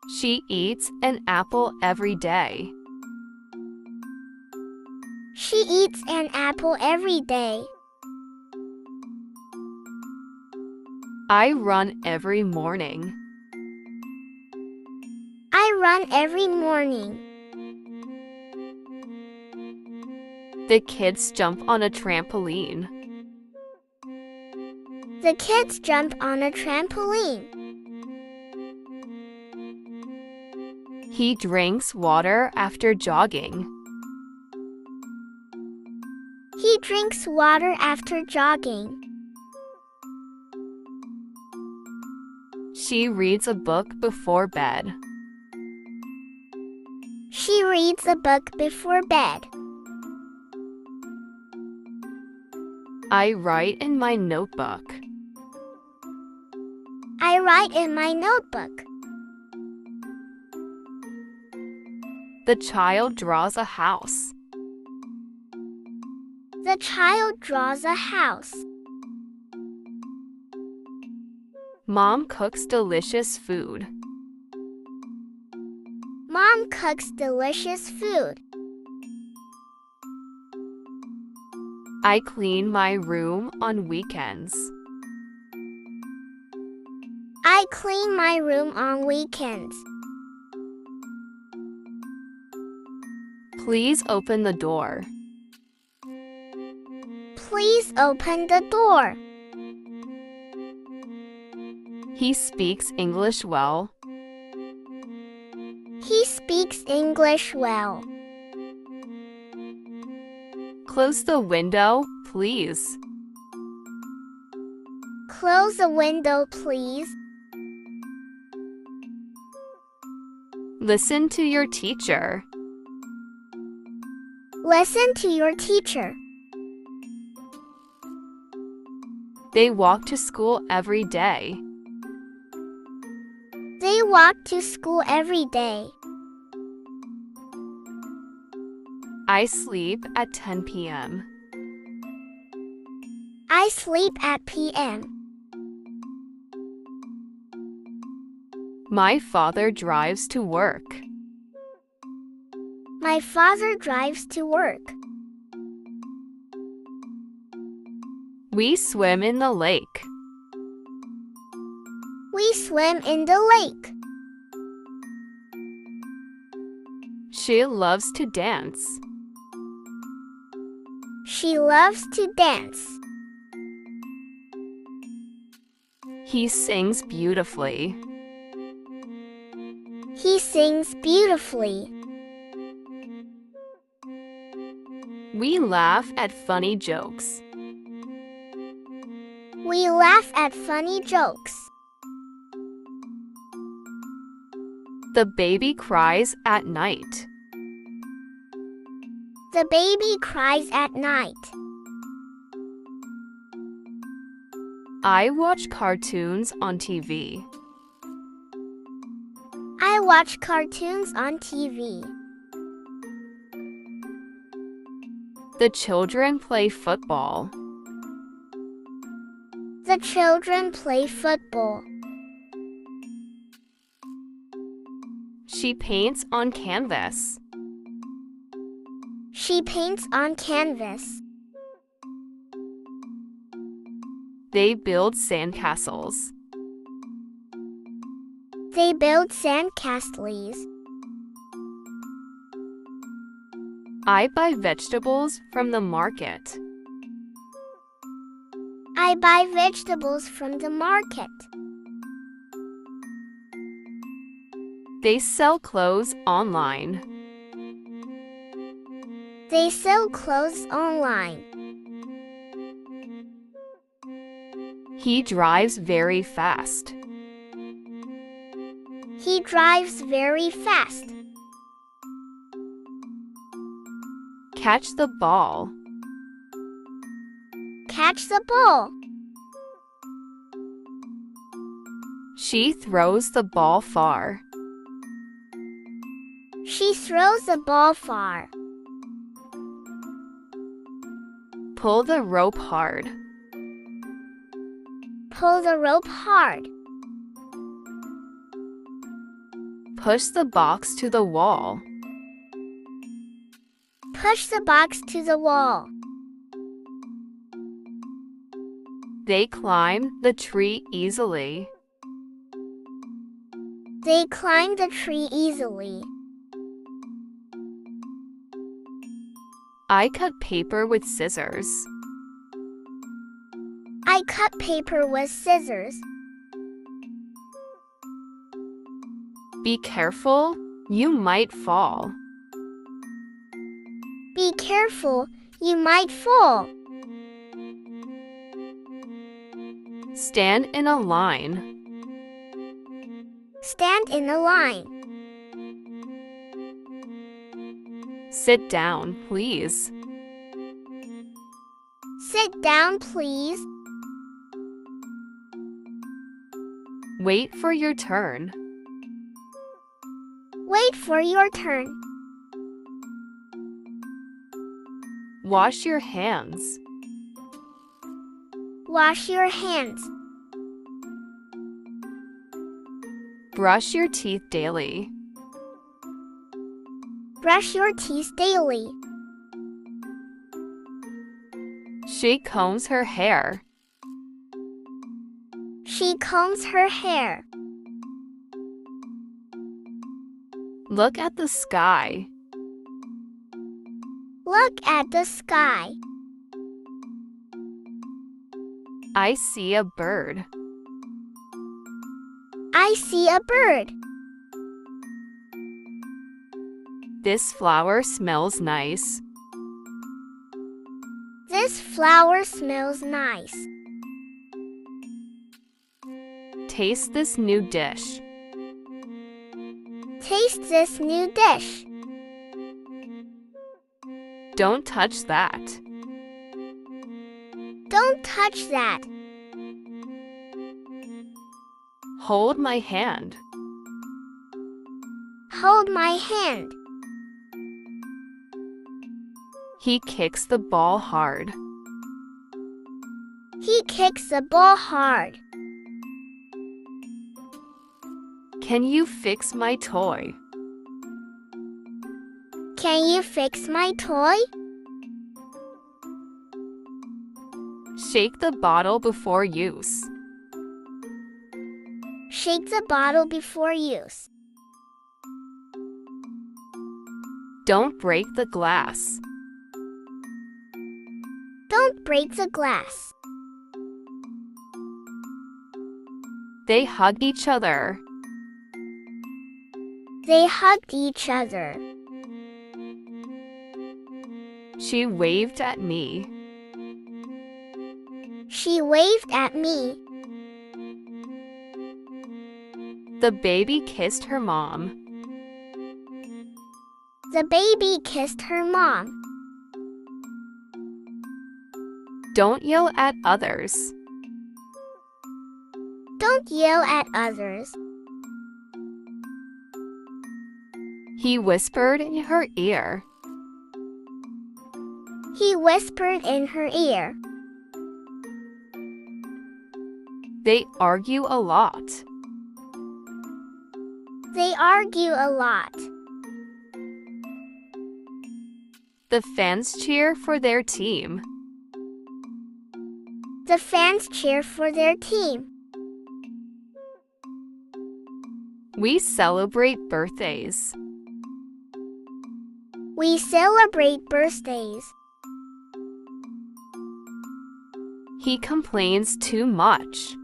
She eats an apple every day. She eats an apple every day. I run every morning. I run every morning. The kids jump on a trampoline. The kids jump on a trampoline. He drinks water after jogging. He drinks water after jogging. She reads a book before bed. She reads a book before bed. I write in my notebook. I write in my notebook. The child draws a house. The child draws a house. Mom cooks delicious food. Mom cooks delicious food. I clean my room on weekends. I clean my room on weekends. Please open the door. Please open the door. He speaks English well. He speaks English well. Close the window, please. Close the window, please. Listen to your teacher. Listen to your teacher. They walk to school every day. They walk to school every day. I sleep at 10 p.m. I sleep at p.m. My father drives to work. My father drives to work. We swim in the lake. We swim in the lake. She loves to dance. She loves to dance. He sings beautifully. He sings beautifully. We laugh at funny jokes. We laugh at funny jokes. The baby cries at night. The baby cries at night. I watch cartoons on TV. I watch cartoons on TV. The children play football. The children play football. She paints on canvas. She paints on canvas. They build sandcastles. They build sandcastles. I buy vegetables from the market. I buy vegetables from the market. They sell clothes online. They sell clothes online. He drives very fast. He drives very fast. Catch the ball. Catch the ball. She throws the ball far. She throws the ball far. Pull the rope hard. Pull the rope hard. Push the box to the wall. Push the box to the wall. They climbed the tree easily. They climbed the tree easily. I cut paper with scissors. I cut paper with scissors. Be careful, you might fall. Be careful, you might fall. Stand in a line. Stand in a line. Sit down, please. Sit down, please. Wait for your turn. Wait for your turn. Wash your hands. Wash your hands. Brush your teeth daily. Brush your teeth daily. She combs her hair. She combs her hair. Look at the sky. Look at the sky. I see a bird. I see a bird. This flower smells nice. This flower smells nice. Taste this new dish. Taste this new dish. Don't touch that. Don't touch that. Hold my hand. Hold my hand. He kicks the ball hard. He kicks the ball hard. Can you fix my toy? Can you fix my toy? Shake the bottle before use. Shake the bottle before use. Don't break the glass. Don't break the glass. They hug each other. They hugged each other. She waved at me. She waved at me. The baby kissed her mom. The baby kissed her mom. Don't yell at others. Don't yell at others. He whispered in her ear. He whispered in her ear. They argue a lot. They argue a lot. The fans cheer for their team. The fans cheer for their team. We celebrate birthdays. We celebrate birthdays. He complains too much.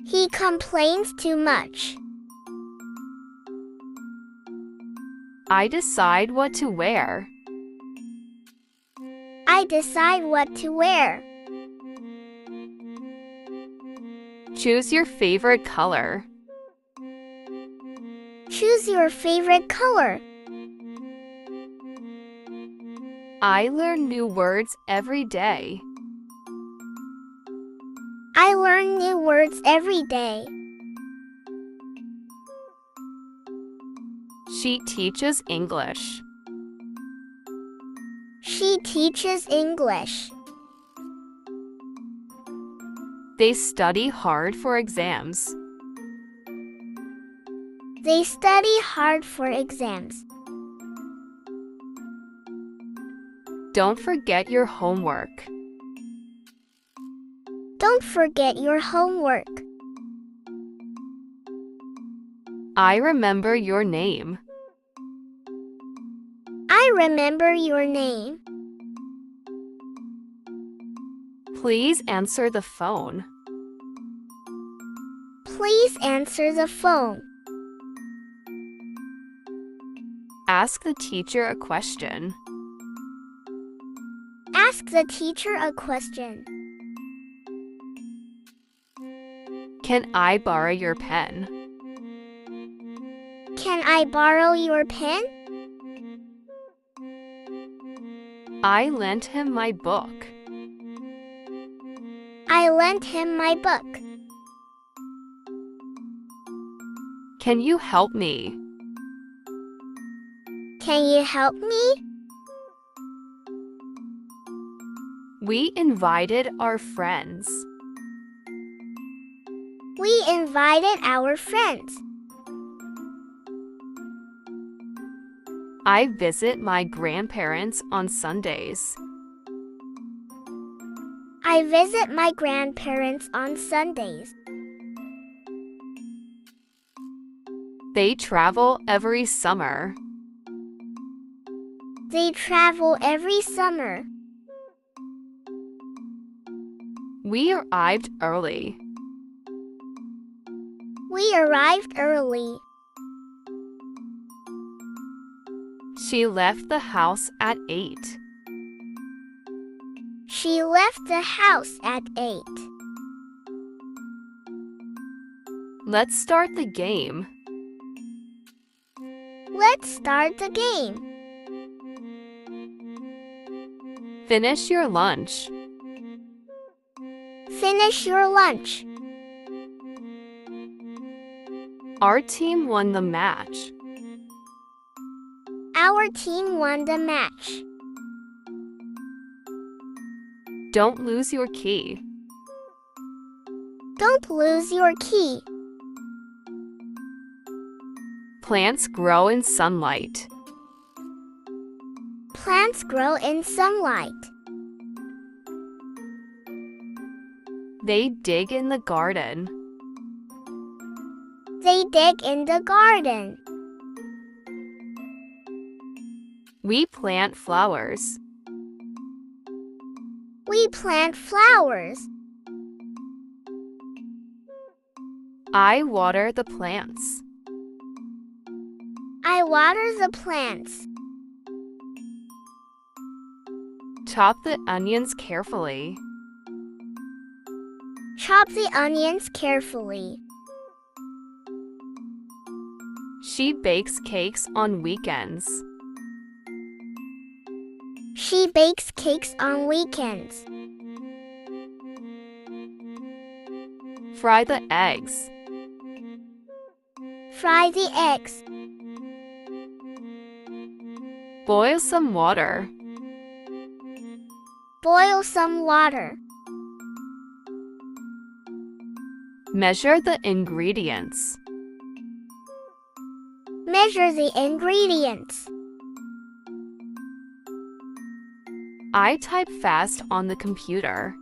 He complains too much. I decide what to wear. I decide what to wear. Choose your favorite color. Choose your favorite color. I learn new words every day. I learn new words every day. She teaches English. She teaches English. They study hard for exams. They study hard for exams. Don't forget your homework. Don't forget your homework. I remember your name. I remember your name. Please answer the phone. Please answer the phone. Ask the teacher a question. Ask the teacher a question. Can I borrow your pen? Can I borrow your pen? I lent him my book. I lent him my book. Can you help me? Can you help me? We invited our friends. We invited our friends. I visit my grandparents on Sundays. I visit my grandparents on Sundays. They travel every summer. They travel every summer. We arrived early. We arrived early. She left the house at 8. She left the house at 8. Let's start the game. Let's start the game. Finish your lunch. Finish your lunch. Our team won the match. Our team won the match. Don't lose your key. Don't lose your key. Plants grow in sunlight. Plants grow in sunlight. They dig in the garden. They dig in the garden. We plant flowers. We plant flowers. I water the plants. I water the plants. Chop the onions carefully. Chop the onions carefully. She bakes cakes on weekends. She bakes cakes on weekends. Fry the eggs. Fry the eggs. Boil some water. Boil some water. Measure the ingredients. Measure the ingredients. I type fast on the computer.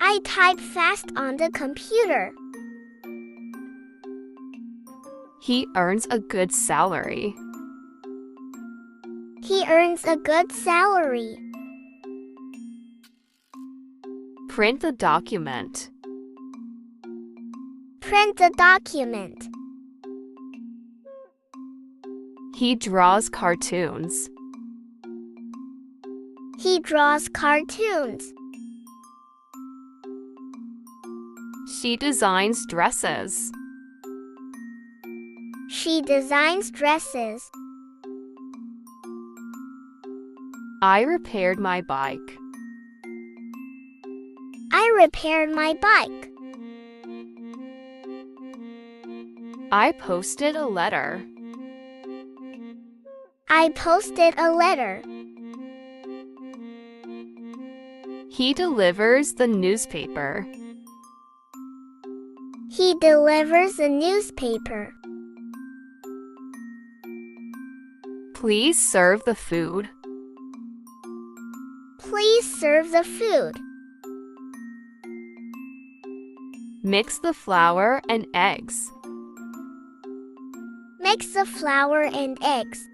I type fast on the computer. He earns a good salary. He earns a good salary. Print the document. Print the document. He draws cartoons. He draws cartoons. She designs dresses. She designs dresses. I repaired my bike. I repaired my bike. I posted a letter. I posted a letter. He delivers the newspaper. He He delivers a newspaper. Please serve the food. Please serve the food. Mix the flour and eggs. Mix the flour and eggs.